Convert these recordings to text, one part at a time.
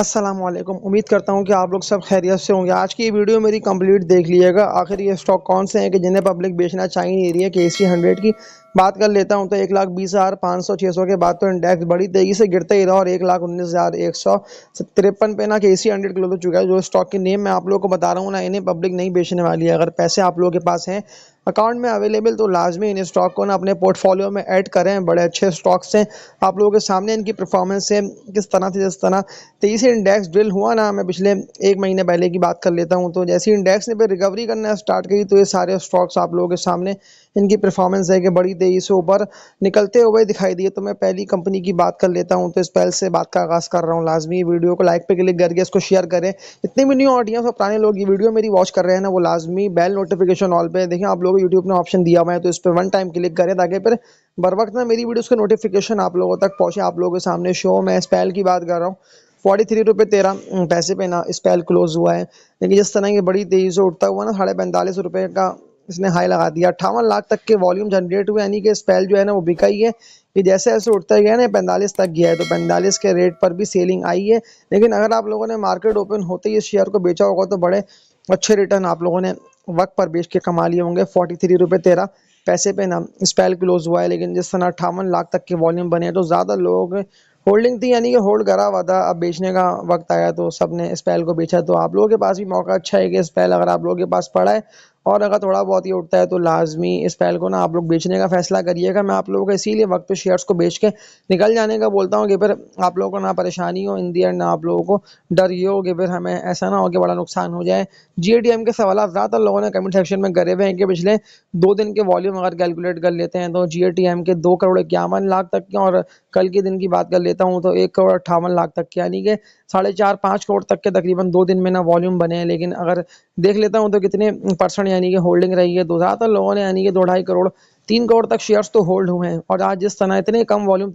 अस्सलामुअलैकुम। उम्मीद करता हूँ कि आप लोग सब खैरियत से होंगे। आज की ये वीडियो मेरी कंप्लीट देख लीजिएगा। आखिर ये स्टॉक कौन से हैं कि जिन्हें पब्लिक बेचना चाह नहीं रही है। केसी 100 की बात कर लेता हूँ तो 1,20,500 600 के बाद तो इंडेक्स बड़ी तेजी से गिरता ही रहा और 1,19,153 पे ना केसी 100 क्लोज हो चुका है। जो स्टॉक की नेम मैं आप लोगों को बता रहा हूँ ना, इन्हें पब्लिक नहीं बेचने वाली है। अगर पैसे आप लोगों के पास हैं अकाउंट में अवेलेबल तो लाजमी इन स्टॉक को ना अपने पोर्टफोलियो में ऐड करें। बड़े अच्छे स्टॉक्स हैं, आप लोगों के सामने इनकी परफॉर्मेंस है किस तरह से। जिस तरह तेजी से इंडेक्स ड्रिल हुआ ना, मैं पिछले 1 महीने पहले की बात कर लेता हूँ, तो जैसे ही इंडेक्स ने फिर रिकवरी करना स्टार्ट करी तो ये सारे स्टॉक्स आप लोगों के सामने इनकी परफॉर्मेंस है कि बड़ी तेजी से ऊपर निकलते हुए दिखाई दिए। तो मैं पहली कंपनी की बात कर लेता हूँ, तो इस पहल से बात का आगाज़ कर रहा हूँ। लाजमी वीडियो को लाइक पे क्लिक करके इसको शेयर करें। जितने भी न्यू ऑडियंस और पुराने लोग ये वीडियो मेरी वॉच कर रहे हैं ना, वो लाजमी बेल नोटिफिकेशन ऑल पे देखें। आप लोगों को यूट्यूब ने ऑप्शन दिया हुआ है, तो इस पर 1 टाइम क्लिक करें ताकि फिर बर वक्त ना मेरी वीडियोस का नोटिफिकेशन आप लोगों तक पहुंचे। आप लोगों के सामने शो मैं स्पेल की बात कर रहा हूँ। 43 रुपये 13 पैसे पे ना स्पेल क्लोज हुआ है। लेकिन जिस तरह की बड़ी तेजी से उठता हुआ ना 45.5 रुपये का इसने हाई लगा दिया। 58 लाख तक के वॉल्यूम जनरेट हुए, यानी कि स्पेल जो है ना वो बिका ही है। कि जैसे जैसे उठता गया ना 45 तक गया है, तो 45 के रेट पर भी सेलिंग आई है। लेकिन अगर आप लोगों ने मार्केट ओपन होते ही इस शेयर को बेचा होगा तो बड़े अच्छे रिटर्न आप लोगों ने वक्त पर बेच के कमा लिए होंगे। 43 रुपये 13 पैसे पे ना स्पेल क्लोज हुआ है। लेकिन जिस तरह 58 लाख तक के वॉल्यूम बने तो ज़्यादा लोग होल्डिंग थी, यानी कि होल्ड करा हुआ था। अब बेचने का वक्त आया तो सबने स्पेल को बेचा। तो आप लोगों के पास भी मौका अच्छा है कि स्पेल अगर आप लोगों के पास पड़ा है और अगर थोड़ा बहुत ये उठता है तो लाजमी स्पेल को ना आप लोग बेचने का फैसला करिएगा। मैं आप लोगों को इसीलिए वक्त पे शेयर्स को बेच के निकल जाने का बोलता हूँ कि फिर आप लोगों को ना परेशानी हो इन दी एंड, ना आप लोगों को डर ये हो कि फिर हमें ऐसा ना हो कि बड़ा नुकसान हो जाए। जीएटीएम के सवाल ज़्यादातर लोगों ने कमेंट सेक्शन में करे हुए हैं कि पिछले 2 दिन के वॉल्यूम अगर कैलकुलेट कर लेते हैं तो जीएटीएम के 2,51 करोड़ तक के, और कल के दिन की बात कर लेता हूँ तो 1,58 करोड़ तक के, यानी कि 4.5-5 करोड़ तक के तकरीबन 2 दिन में ना वॉल्यूम बने हैं। लेकिन अगर देख लेता हूँ तो कितने परसेंट यानी कि होल्डिंग रही है, तो ज़्यादातर लोगों ने यानी कि 2-2.5 करोड़ 3 करोड़ तक शेयर्स तो होल्ड हुए हैं। और आज जिस तरह इतने कम वॉल्यूम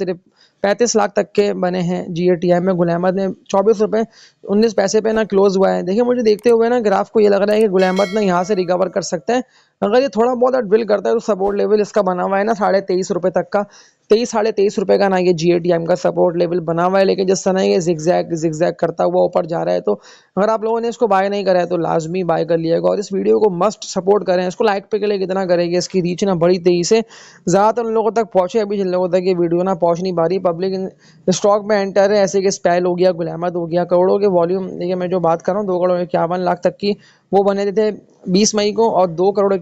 35 लाख तक के बने हैं जीएटीएम में, गुल अहमद ने 24 रुपये 19 पैसे पे ना क्लोज हुआ है। देखिए मुझे देखते हुए ना ग्राफ को ये लग रहा है कि गुल अहमद ना यहाँ से रिकवर कर सकता है। अगर ये थोड़ा बहुत ड्रिल करता है तो सपोर्ट लेवल इसका बना हुआ है ना 23.5 रुपये तक का। 23-23.5 रुपये का ना ये जीएटीएम का सपोर्ट लेवल बना हुआ है। लेकिन जिस तरह ये जिगजैग करता हुआ ऊपर जा रहा है, तो अगर आप लोगों ने इसको बाय नहीं करा है तो लाजमी बाय कर लिएगा। और इस वीडियो को मस्ट सपोर्ट करें। इसको लाइक पे के लिए कितना करेंगे, इसकी रीच ना बड़ी तेजी से ज़्यादातर लोगों तक पहुंचे। अभी जिन लोगों तक ये वीडियो ना पहुंच नहीं पा रही, पब्लिक स्टॉक में एंटर है, ऐसे कि स्पेल हो गया, गुल अहमद हो गया, करोड़ों के वॉल्यूम। देखिए मैं जो बात कर रहा हूँ 2,51 करोड़ तक की वो बने थे 20 मई को, और 2,51 करोड़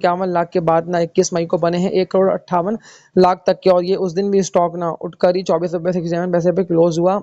के बाद ना 21 मई को बने हैं 1,58 करोड़ तक के। और ये उस दिन भी स्टॉक ना उठकर ही 24 रुपये 67 पैसे पे क्लोज हुआ।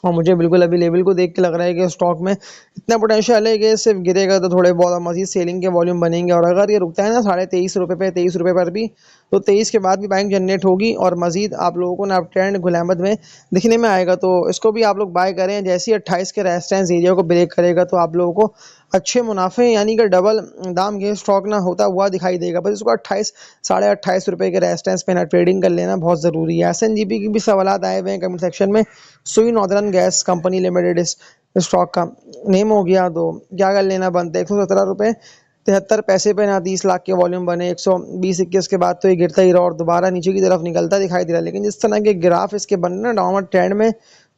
और मुझे बिल्कुल अभी लेवल को देख के लग रहा है कि स्टॉक में इतना पोटेंशियल है कि सिर्फ गिरेगा तो थोड़े बहुत मजीद सेलिंग के वॉल्यूम बनेंगे। और अगर ये रुकता है ना 23.5 रुपये पे 23 रुपये पर भी, तो 23 के बाद भी बाइंग जनरेट होगी और मजीद आप लोगों को ना अप ट्रेंड गुल अहमद में दिखने में आएगा। तो इसको भी आप लोग बाय करें। जैसे ही 28 के रेजिस्टेंस एरिया को ब्रेक करेगा तो आप लोगों को अच्छे मुनाफे यानी कि डबल दाम के स्टॉक ना होता हुआ दिखाई देगा। बस इसको 28 28.5 रुपये के रेजिस्टेंस पे ना ट्रेडिंग कर लेना बहुत ज़रूरी है। एसएनजीपी की भी सवालात आए हुए हैं कमेंट सेक्शन में। सुई नॉर्दर्न गैस कंपनी लिमिटेड इस स्टॉक का नेम हो गया, तो क्या कर लेना बनता है 117 रुपये 73 पैसे पे ना 30 लाख के वॉल्यूम बने। 120-21 के बाद तो ये गिरता ही रहा और दोबारा नीचे की तरफ निकलता दिखाई दे रहा है। लेकिन जिस तरह के ग्राफ इसके बन ना डाउनवर्ड ट्रेंड में,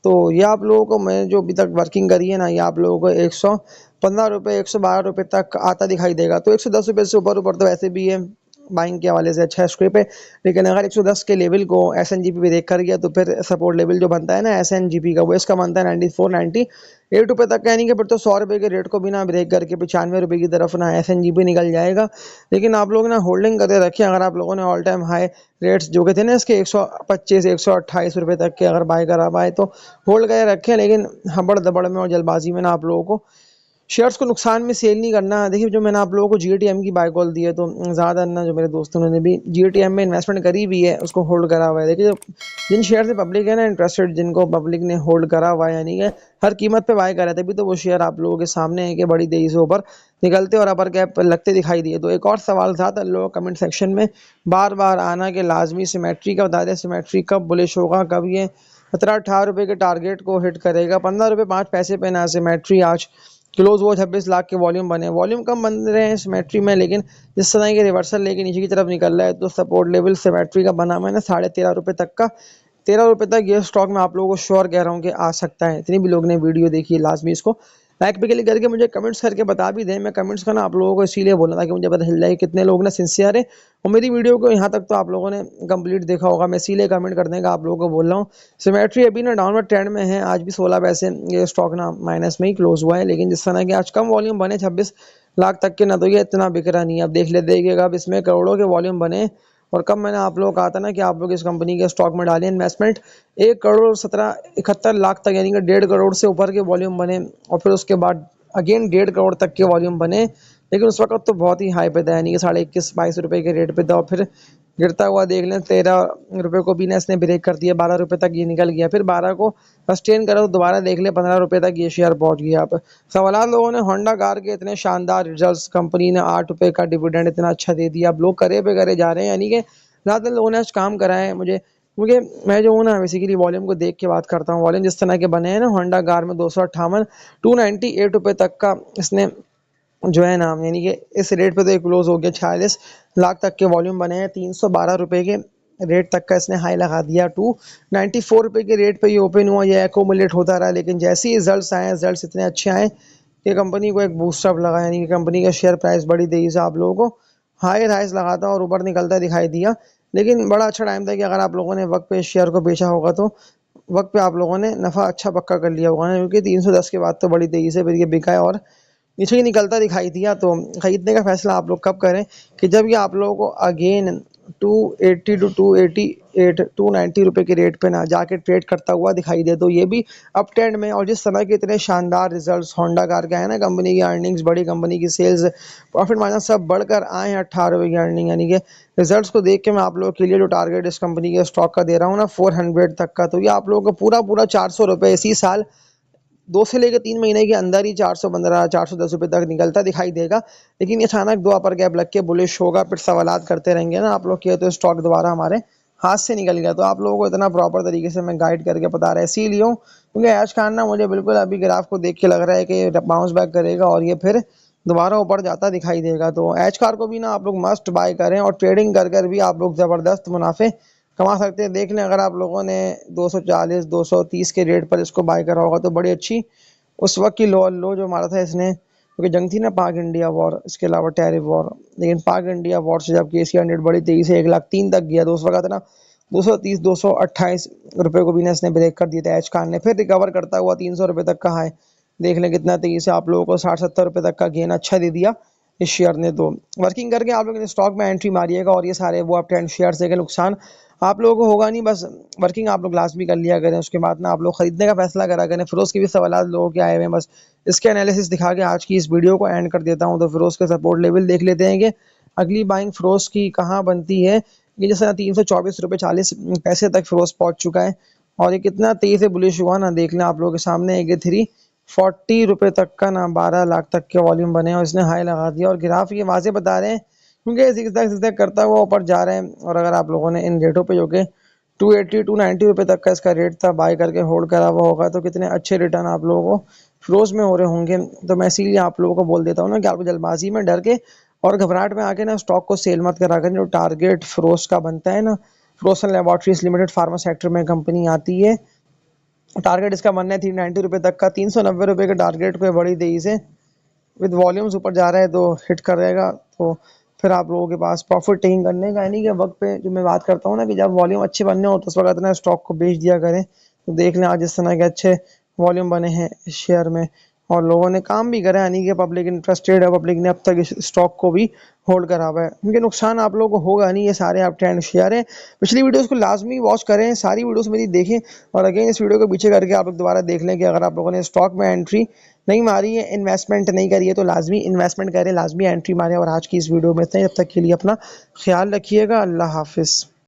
तो ये आप लोगों को मैं जो अभी तक वर्किंग करी है ना, ये आप लोगों को 115 रुपये 112 रुपये तक आता दिखाई देगा। तो 110 रुपये से ऊपर ऊपर तो वैसे भी है बाइंग के हवाले से अच्छा स्क्रिप है। लेकिन अगर 110 के लेवल को एसएनजीपी पे देख कर गया तो फिर सपोर्ट लेवल जो बनता है ना एसएनजीपी का, वो इसका बनता है 94-98 रुपये तक का, यानी कि फिर तो 100 रुपये के रेट को भी ना ब्रेक करके 95 रुपये की तरफ ना एसएनजीपी निकल जाएगा। लेकिन आप लोग ना होल्डिंग करके रखें। अगर आप लोगों ने ऑल टाइम हाई रेट्स जो के थे ना इसके 125-128 रुपये तक के अगर बाय करा पाए तो होल्ड करके रखें। लेकिन हबड़ दबड़ में और जल्दबाजी में ना आप लोगों को शेयर्स को नुकसान में सेल नहीं करना। देखिए जो मैंने आप लोगों को जीएटीएम की बाय कॉल दी है, तो ज़्यादा ना जो मेरे दोस्तों ने भी जीएटीएम में इन्वेस्टमेंट करी भी है उसको होल्ड करा हुआ है। देखिए जिन शेयर से पब्लिक है ना इंटरेस्टेड, जिनको पब्लिक ने होल्ड करा हुआ है यानी कि हर कीमत पे बाय करा, तभी तो वो शेयर आप लोगों के सामने है कि बड़ी तेजी से ऊपर निकलते और अपर कैप लगते दिखाई दिए। तो एक और सवाल ज़्यादा लोग कमेंट सेक्शन में बार बार आना कि लाजमी सिमेट्री का बता दें, सिमेट्री कब बुलिश होगा, कब ये 17-18 रुपये के टारगेट को हिट करेगा। 15 रुपये 5 पैसे पे ना सिमेट्री आज क्लोज वो 26 लाख के वॉल्यूम बने। वॉल्यूम कम बन रहे हैं सिमेट्री में, लेकिन जिस तरह के रिवर्सल लेके नीचे की तरफ निकल रहा है तो सपोर्ट लेवल सिमेट्री का बना हुआ है ना 13.5 रुपये तक का। 13 रुपये तक ये स्टॉक मैं आप लोगों को श्योर कह रहा हूँ कि आ सकता है। इतनी भी लोग ने वीडियो देखी है, लाजमी इसको लाइक पे क्लिक करके मुझे कमेंट्स करके बता भी दें। मैं कमेंट्स करना आप लोगों को इसीलिए बोला था कि मुझे पता चल जाए कि कितने लोग ना सिंसियर है और मेरी वीडियो को यहाँ तक तो आप लोगों ने कंप्लीट देखा होगा। मैं इसीलिए कमेंट करने का आप लोगों को बोल रहा हूँ। सिमेट्री अभी ना डाउनवर्ड ट्रेंड में है, आज भी 16 पैसे ये स्टॉक ना माइनस में ही क्लोज हुआ है, लेकिन जिस तरह के आज कम वॉल्यूम बने 26 लाख तक के ना, तो ये इतना बिक रहा नहीं है। अब देख ले देखिएगा, अब इसमें करोड़ों के वॉल्यूम बने और कब मैंने आप लोगों को कहा था ना कि आप लोग इस कंपनी के स्टॉक में डालिए इन्वेस्टमेंट, 1 करोड़ 71 लाख तक यानी कि 1.5 करोड़ से ऊपर के वॉल्यूम बने और फिर उसके बाद अगेन 1.5 करोड़ तक के वॉल्यूम बने, लेकिन उस वक्त तो बहुत ही हाई पे था यानी कि 21-22 रुपये के रेट पे था और फिर गिरता हुआ देख लें 13 रुपये को भी ना इसने ब्रेक कर दिया, 12 रुपये तक ये निकल गया, फिर 12 को सस्टेन करा तो दोबारा देख ले 15 रुपये तक ये शेयर पहुंच गया। अब सवाल लोगों ने होंडा कार के इतने शानदार रिजल्ट्स, कंपनी ने 8 रुपये का डिविडेंड इतना अच्छा दे दिया, अब लोग करे पे करे जा रहे हैं, यानी कि ज़्यादातर लोगों ने आज काम करा है। मुझे मुझे मैं जो हूँ ना बेसिकली वॉल्यूम को देख के बात करता हूँ। वॉल्यूम जिस तरह के बने हैं ना होंडा कार में 258 298 रुपये तक का इसने जो है नाम, यानी कि इस रेट पे तो ये क्लोज हो गया। 46 लाख तक के वॉल्यूम बने हैं, 312 रुपये के रेट तक का इसने हाई लगा दिया। 294 रुपये के रेट पे ये ओपन हुआ, ये एकोमुलेट होता रहा, लेकिन जैसे ही रिजल्ट्स आए, रिजल्ट्स इतने अच्छे आए कि कंपनी को एक बूस्टअप लगा, यानी कि कंपनी का शेयर प्राइस बड़ी तेजी से आप लोगों को हाई राइज लगाता और ऊपर निकलता दिखाई दिया। लेकिन बड़ा अच्छा टाइम था कि अगर आप लोगों ने वक्त पे शेयर को बेचा होगा तो वक्त पे आप लोगों ने नफ़ा अच्छा पक्का कर लिया होगा ना, क्योंकि 310 के बाद तो बड़ी तेज़ी से फिर ये बिका है और नीचे ही निकलता दिखाई दिया। तो खरीदने का फैसला आप लोग कब करें कि जब ये आप लोगों को अगेन 280 टू 288 290 रुपये के रेट पे ना जाके ट्रेड करता हुआ दिखाई दे, तो ये भी अप ट्रेंड में। और जिस तरह के इतने शानदार रिजल्ट्स होंडा कार के आए ना, कंपनी की अर्निंग्स बड़ी, कंपनी की सेल्स, प्रॉफिट मार्जिन सब बढ़कर आए हैं 18 रुपये की अर्निंग, यानी कि रिजल्ट्स को देख के मैं आप लोगों के लिए जो टारगेट इस कंपनी के स्टॉक का दे रहा हूँ ना 400 तक का, तो ये आप लोगों को पूरा पूरा 400 रुपये इसी साल 2 से लेकर 3 महीने के अंदर ही 415 410 रुपये तक निकलता दिखाई देगा। लेकिन ये अचानक 2 अपर गैप लग के बुलिश होगा, फिर सवालात करते रहेंगे ना आप लोग कि तो स्टॉक दोबारा हमारे हाथ से निकल गया। तो आप लोगों को इतना प्रॉपर तरीके से मैं गाइड करके बता रहा है इसीलिए हूँ, क्योंकि ऐश खान ना मुझे बिल्कुल अभी ग्राफ को देख के लग रहा है कि बाउंस बैक करेगा और ये फिर दोबारा ऊपर जाता दिखाई देगा। तो एच कार को भी ना आप लोग मस्ट बाय करें और ट्रेडिंग कर कर भी आप लोग ज़बरदस्त मुनाफे कमा सकते हैं। देख लें अगर आप लोगों ने 240 230 के रेट पर इसको बाय करा होगा तो बड़ी अच्छी उस वक्त की लो जो मारा था इसने, क्योंकि जंग थी ना पाक इंडिया वॉर, इसके अलावा टैरिफ वॉर, लेकिन पाक इंडिया वॉर से जब KC100 बड़ी तेजी से 1,03,000 तक गया तो उस वक्त ना 230 228 रुपये को भी ना इसने ब्रेक कर दिया था एच खान ने, फिर रिकवर करता हुआ 300 रुपये तक का हाई देख लें कितना तेजी से आप लोगों को 60-70 रुपये तक का गेन अच्छा दे दिया इस शेयर ने। तो वर्किंग करके आप लोग स्टॉक में एंट्री मारिएगा और ये सारे वो आप 10 शेयर से नुकसान आप लोगों को होगा नहीं, बस वर्किंग आप लोग लास्ट भी कर लिया करें, उसके बाद ना आप लोग खरीदने का फैसला करा करें। फिरोज के भी सवाल लोगों के आए हुए हैं, बस इसके एनालिसिस दिखा के आज की इस वीडियो को एंड कर देता हूं। तो फिरोज के सपोर्ट लेवल देख लेते हैं कि अगली बाइंग फिरोज की कहाँ बनती है। ये जैसे 324 रुपये 40 पैसे तक फिरोज पहुंच चुका है और ये कितना तेजी से बुलिश हुआ ना देख लें आप लोगों के सामने। 340 रुपये तक का ना 12 लाख तक के वॉल्यूम बने और इसने हाई लगा दिया और ग्राफ ये वाजे बता रहे हैं क्योंकि जिगजैग करता हुआ ऊपर जा रहे हैं। और अगर आप लोगों ने इन रेटों पे जो कि 280 290 रुपये तक का इसका रेट था बाय करके होल्ड करा हुआ होगा तो कितने अच्छे रिटर्न आप लोगों को फिरोज में हो रहे होंगे। तो मैं इसीलिए आप लोगों को बोल देता हूँ ना कि आपको जल्दबाजी में डर के और घबराहट में आके ना स्टॉक को सेल मत करा करें। जो टारगेट फिरोज का बनता है ना, फिरोजन लेबोरेटरीज लिमिटेड फार्मा सेक्टर में कंपनी आती है, टारगेट इसका बनना है 390 रुपये तक का। 390 रुपये के टारगेट को बड़ी तेजी से विद वॉल्यूम्स ऊपर जा रहा है तो हिट करेगा। तो फिर आप लोगों के पास प्रॉफिट टेकिंग करने का, यानी कि वक्त पे जो मैं बात करता हूँ ना कि जब वॉल्यूम अच्छे बनने हो तो उस वक्त ना स्टॉक को बेच दिया करें। तो देख लें आज इस तरह के अच्छे वॉल्यूम बने हैं इस शेयर में और लोगों ने काम भी करा, यानी कि पब्लिक इंटरेस्टेड है, पब्लिक ने अब तक इस स्टॉक को भी होल्ड करा हुआ है, क्योंकि नुकसान आप लोगों को होगा नहीं। ये सारे आप ट्रेंड शेयर हैं। पिछली वीडियोस को लाजमी वॉच करें, सारी वीडियोस मेरी देखें और अगेन इस वीडियो को पीछे करके आप लोग दोबारा देख लें कि अगर आप लोगों ने स्टॉक में एंट्री नहीं मारी है, इन्वेस्टमेंट नहीं करी है, तो लाजमी इन्वेस्टमेंट करें, लाजमी एंट्री मारें। और आज की इस वीडियो में इतना ही, तब तक के लिए अपना ख्याल रखिएगा। अल्लाह हाफिज़।